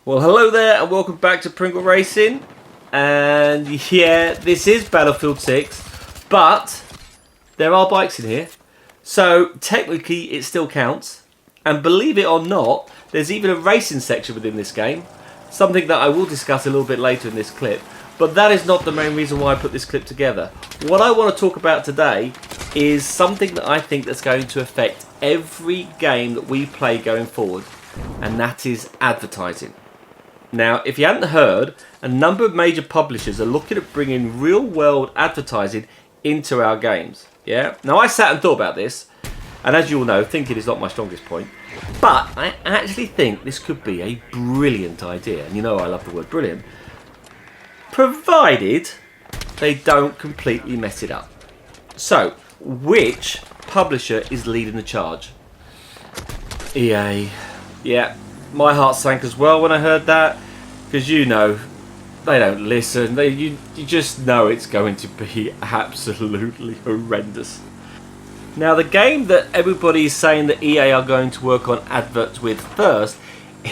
Well, hello there and welcome back to Pringle Racing. And yeah, this is Battlefield 6, but there are bikes in here. So technically it still counts. And believe it or not, there's even a racing section within this game. Something that I will discuss a little bit later in this clip. But that is not the main reason why I put this clip together. What I want to talk about today is something that I think that's going to affect every game that we play going forward. And that is advertising. Now, if you hadn't heard, a number of major publishers are looking at bringing real-world advertising into our games. Yeah. Now, I sat and thought about this, and as you all know, thinking is not my strongest point. But I actually think this could be a brilliant idea, and you know I love the word brilliant, provided they don't completely mess it up. So, which publisher is leading the charge? EA. Yeah. My heart sank as well when I heard that, because you know, they don't listen. You just know it's going to be absolutely horrendous. Now, the game that everybody is saying that EA are going to work on adverts with first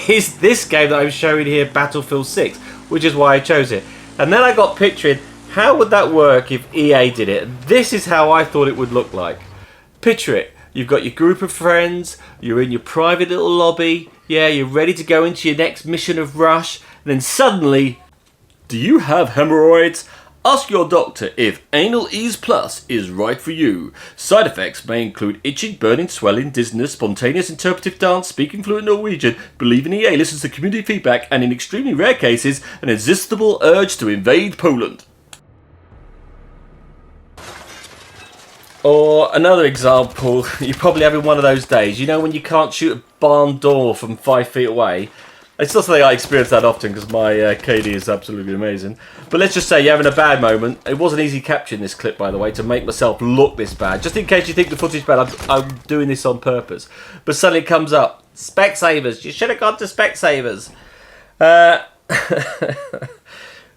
is this game that I'm showing here, Battlefield 6, which is why I chose it. And then I got picturing, how would that work if EA did it? This is how I thought it would look like. Picture it. You've got your group of friends, you're in your private little lobby, yeah, you're ready to go into your next mission of Rush, and then suddenly, do you have hemorrhoids? Ask your doctor if Anal Ease Plus is right for you. Side effects may include itching, burning, swelling, dizziness, spontaneous interpretive dance, speaking fluent Norwegian, believing EA listens to community feedback, and in extremely rare cases, an irresistible urge to invade Poland. Or another example, you're probably having one of those days, you know, when you can't shoot a barn door from 5 feet away. It's not something I experience that often because my KD is absolutely amazing. But let's just say you're having a bad moment. It wasn't easy capturing this clip, by the way, to make myself look this bad. Just in case you think the footage is bad, I'm doing this on purpose. But suddenly it comes up, Specsavers, you should have gone to Specsavers.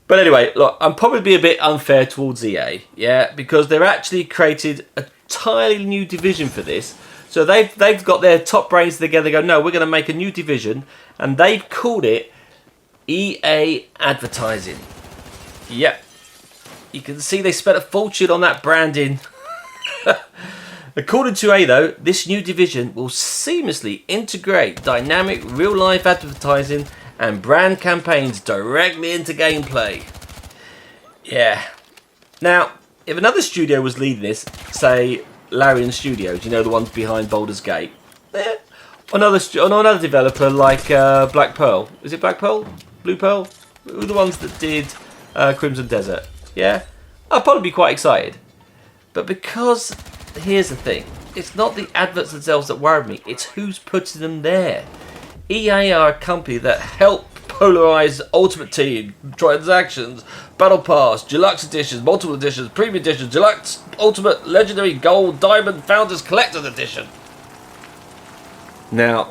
But anyway, look, I'm probably being a bit unfair towards EA, yeah, because they've actually created a entirely new division for this. So they've got their top brains together. They go, no, we're going to make a new division, and they've called it EA Advertising. Yep, you can see they spent a fortune on that branding. According to EA, though, this new division will seamlessly integrate dynamic real-life advertising and brand campaigns directly into gameplay. Yeah. Now, if another studio was leading this, say Larian Studios, you know, the ones behind Baldur's Gate, another developer like Black Pearl. Is it Black Pearl? Blue Pearl? Who are the ones that did Crimson Desert? Yeah? I'd probably be quite excited. But because, here's the thing, it's not the adverts themselves that worry me, it's who's putting them there. EA are a company that help polarize Ultimate Team, transactions, Battle Pass, Deluxe Editions, Multiple Editions, Premium Editions, Deluxe, Ultimate, Legendary, Gold, Diamond, Founders Collector's Edition. Now,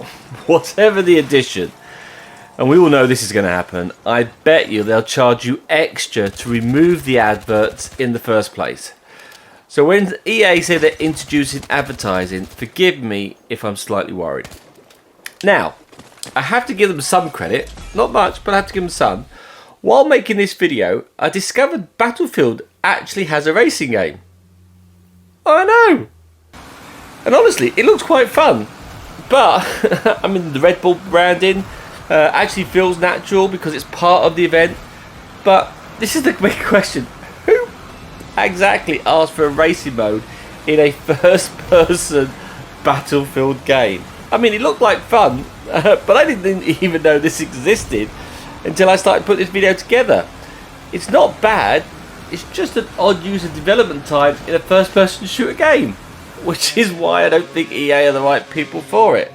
whatever the edition, and we all know this is going to happen, I bet you they'll charge you extra to remove the adverts in the first place. So when EA say they're introducing advertising, forgive me if I'm slightly worried. Now, I have to give them some credit, not much, but I have to give them some. While making this video, I discovered Battlefield actually has a racing game. I know! And honestly, it looks quite fun. But, I mean, the Red Bull branding actually feels natural because it's part of the event. But this is the big question. Who exactly asked for a racing mode in a first-person Battlefield game? I mean, it looked like fun, but I didn't even know this existed until I started putting this video together. It's not bad, it's just an odd use of development time in a first-person shooter game, which is why I don't think EA are the right people for it.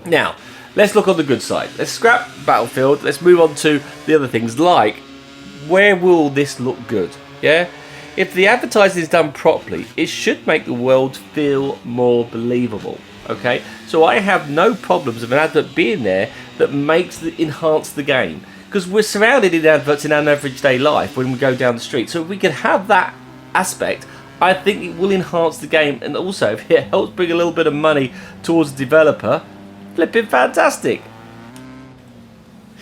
Now, let's look on the good side. Let's scrap Battlefield, let's move on to the other things, like, where will this look good, yeah? If the advertising is done properly, it should make the world feel more believable. Okay, so I have no problems of an advert being there that enhance the game, because we're surrounded in adverts in our everyday life when we go down the street. So if we can have that aspect, I think it will enhance the game, and also if it helps bring a little bit of money towards the developer, flipping fantastic.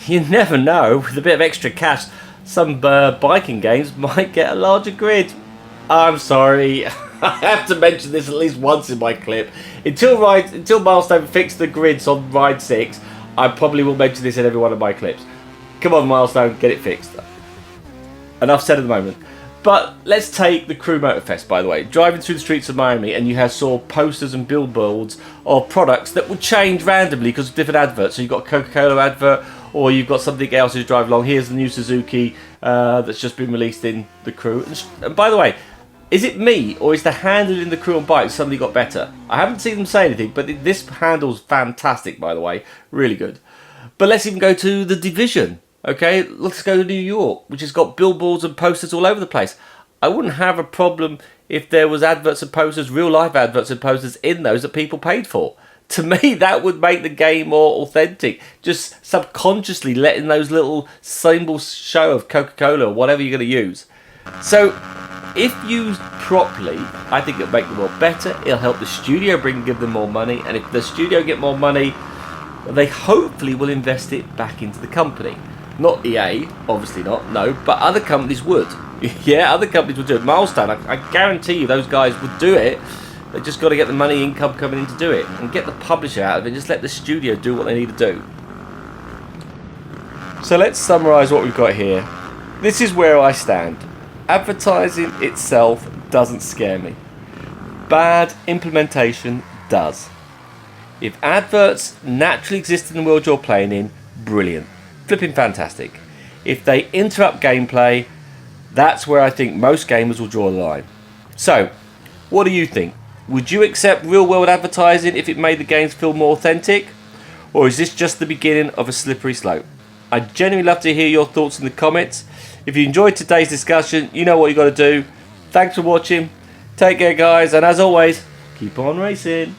You never know, with a bit of extra cash, some biking games might get a larger grid. I'm sorry, I have to mention this at least once in my clip. Until Milestone fix the grids on Ride 6, I probably will mention this in every one of my clips. Come on, Milestone, get it fixed. Enough said at the moment. But let's take the Crew Motorfest, by the way. Driving through the streets of Miami, and you saw posters and billboards of products that would change randomly because of different adverts. So you've got a Coca-Cola advert, or you've got something else as you drive along. Here's the new Suzuki that's just been released in the Crew. And by the way, is it me, or is the handle in the Crew on bikes suddenly got better? I haven't seen them say anything, but this handle's fantastic, by the way. Really good. But let's even go to the Division. Okay, let's go to New York, which has got billboards and posters all over the place. I wouldn't have a problem if there was adverts and posters, real life adverts and posters in those that people paid for. To me, that would make the game more authentic. Just subconsciously letting those little symbols show of Coca-Cola or whatever you're going to use. So, if used properly, I think it'll make the world better. It'll help the studio give them more money. And if the studio get more money, they hopefully will invest it back into the company. Not EA, obviously not, no, but other companies would. Yeah, other companies would do it. Milestone, I guarantee you those guys would do it. They just got to get the money income coming in to do it. And get the publisher out of it and just let the studio do what they need to do. So let's summarise what we've got here. This is where I stand. Advertising itself doesn't scare me. Bad implementation does. If adverts naturally exist in the world you're playing in, brilliant. Flipping fantastic. If they interrupt gameplay, that's where I think most gamers will draw the line. So, what do you think? Would you accept real world advertising if it made the games feel more authentic? Or is this just the beginning of a slippery slope? I'd genuinely love to hear your thoughts in the comments. If you enjoyed today's discussion, you know what you got to do. Thanks for watching. Take care, guys, and as always, keep on racing.